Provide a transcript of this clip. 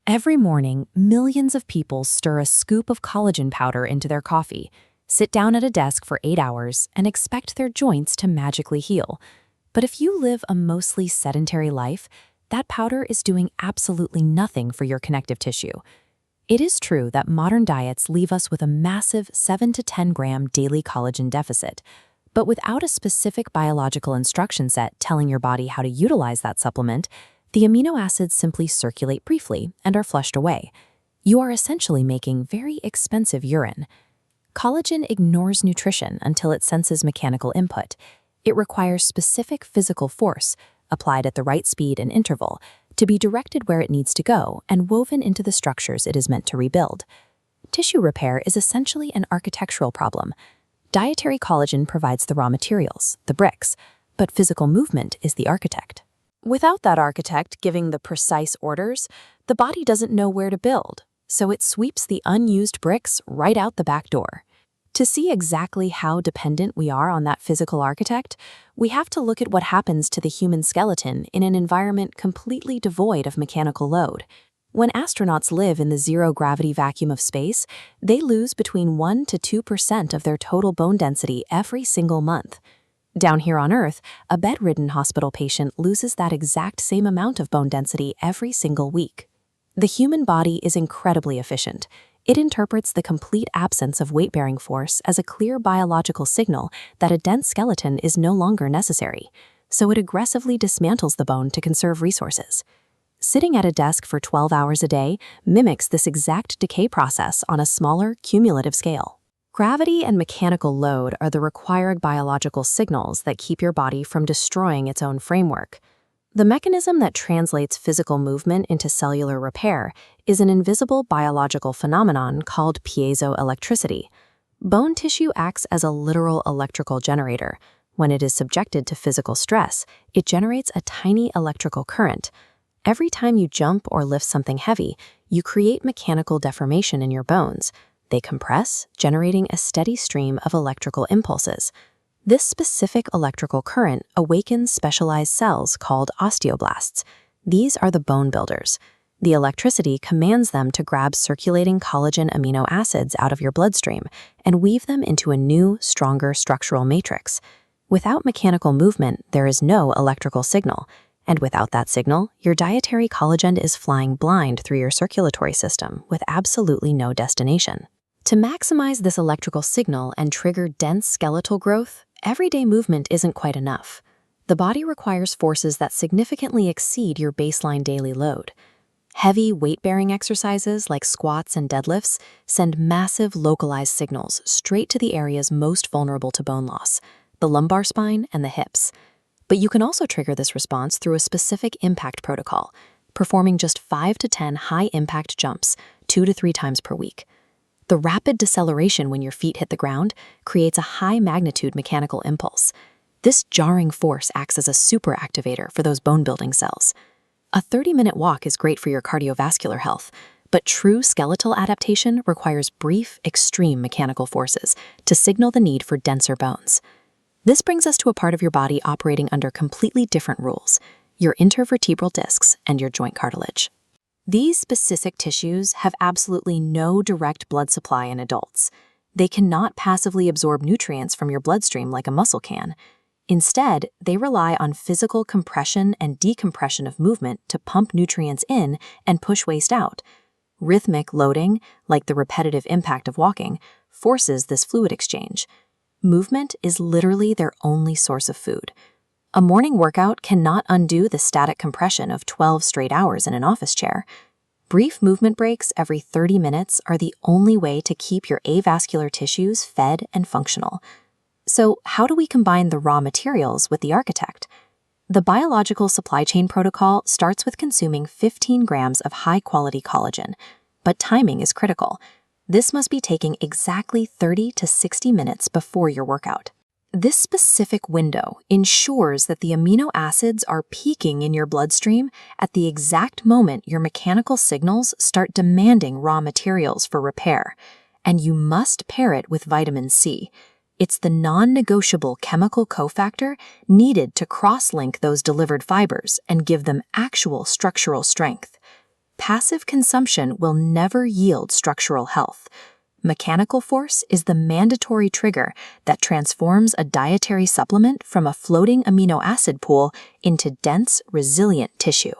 Every morning, millions of people stir a scoop of collagen powder into their coffee, sit down at a desk for 8 hours, and expect their joints to magically heal. But if you live a mostly sedentary life, that powder is doing absolutely nothing for your connective tissue. It is true that modern diets leave us with a massive 7 to 10 gram daily collagen deficit, but without a specific biological instruction set telling your body how to utilize that supplement, the amino acids simply circulate briefly and are flushed away. You are essentially making very expensive urine. Collagen ignores nutrition until it senses mechanical input. It requires specific physical force, applied at the right speed and interval, to be directed where it needs to go and woven into the structures it is meant to rebuild. Tissue repair is essentially an architectural problem. Dietary collagen provides the raw materials, the bricks, but physical movement is the architect. Without that architect giving the precise orders, the body doesn't know where to build, so it sweeps the unused bricks right out the back door. To see exactly how dependent we are on that physical architect, we have to look at what happens to the human skeleton in an environment completely devoid of mechanical load. When astronauts live in the zero-gravity vacuum of space, they lose between 1 to 2% of their total bone density every single month. Down here on Earth, a bedridden hospital patient loses that exact same amount of bone density every single week. The human body is incredibly efficient. It interprets the complete absence of weight-bearing force as a clear biological signal that a dense skeleton is no longer necessary, so it aggressively dismantles the bone to conserve resources. Sitting at a desk for 12 hours a day mimics this exact decay process on a smaller, cumulative scale. Gravity and mechanical load are the required biological signals that keep your body from destroying its own framework. The mechanism that translates physical movement into cellular repair is an invisible biological phenomenon called piezoelectricity. Bone tissue acts as a literal electrical generator. When it is subjected to physical stress, it generates a tiny electrical current. Every time you jump or lift something heavy, you create mechanical deformation in your bones. They compress, generating a steady stream of electrical impulses. This specific electrical current awakens specialized cells called osteoblasts. These are the bone builders. The electricity commands them to grab circulating collagen amino acids out of your bloodstream and weave them into a new, stronger structural matrix. Without mechanical movement, there is no electrical signal. And without that signal, your dietary collagen is flying blind through your circulatory system with absolutely no destination. To maximize this electrical signal and trigger dense skeletal growth, everyday movement isn't quite enough. The body requires forces that significantly exceed your baseline daily load. Heavy weight-bearing exercises like squats and deadlifts send massive localized signals straight to the areas most vulnerable to bone loss, the lumbar spine and the hips. But you can also trigger this response through a specific impact protocol, performing just 5 to 10 high-impact jumps 2 to 3 times per week. The rapid deceleration when your feet hit the ground creates a high-magnitude mechanical impulse. This jarring force acts as a super activator for those bone-building cells. A 30-minute walk is great for your cardiovascular health, but true skeletal adaptation requires brief, extreme mechanical forces to signal the need for denser bones. This brings us to a part of your body operating under completely different rules: your intervertebral discs and your joint cartilage. These specific tissues have absolutely no direct blood supply in adults. They cannot passively absorb nutrients from your bloodstream like a muscle can. Instead, they rely on physical compression and decompression of movement to pump nutrients in and push waste out. Rhythmic loading, like the repetitive impact of walking, forces this fluid exchange. Movement is literally their only source of food. A morning workout cannot undo the static compression of 12 straight hours in an office chair. Brief movement breaks every 30 minutes are the only way to keep your avascular tissues fed and functional. So, how do we combine the raw materials with the architect? The biological supply chain protocol starts with consuming 15 grams of high-quality collagen, but timing is critical. This must be taken exactly 30 to 60 minutes before your workout. This specific window ensures that the amino acids are peaking in your bloodstream at the exact moment your mechanical signals start demanding raw materials for repair, and you must pair it with vitamin C. It's the non-negotiable chemical cofactor needed to cross-link those delivered fibers and give them actual structural strength. passive consumption will never yield structural health. Mechanical force is the mandatory trigger that transforms a dietary supplement from a floating amino acid pool into dense, resilient tissue.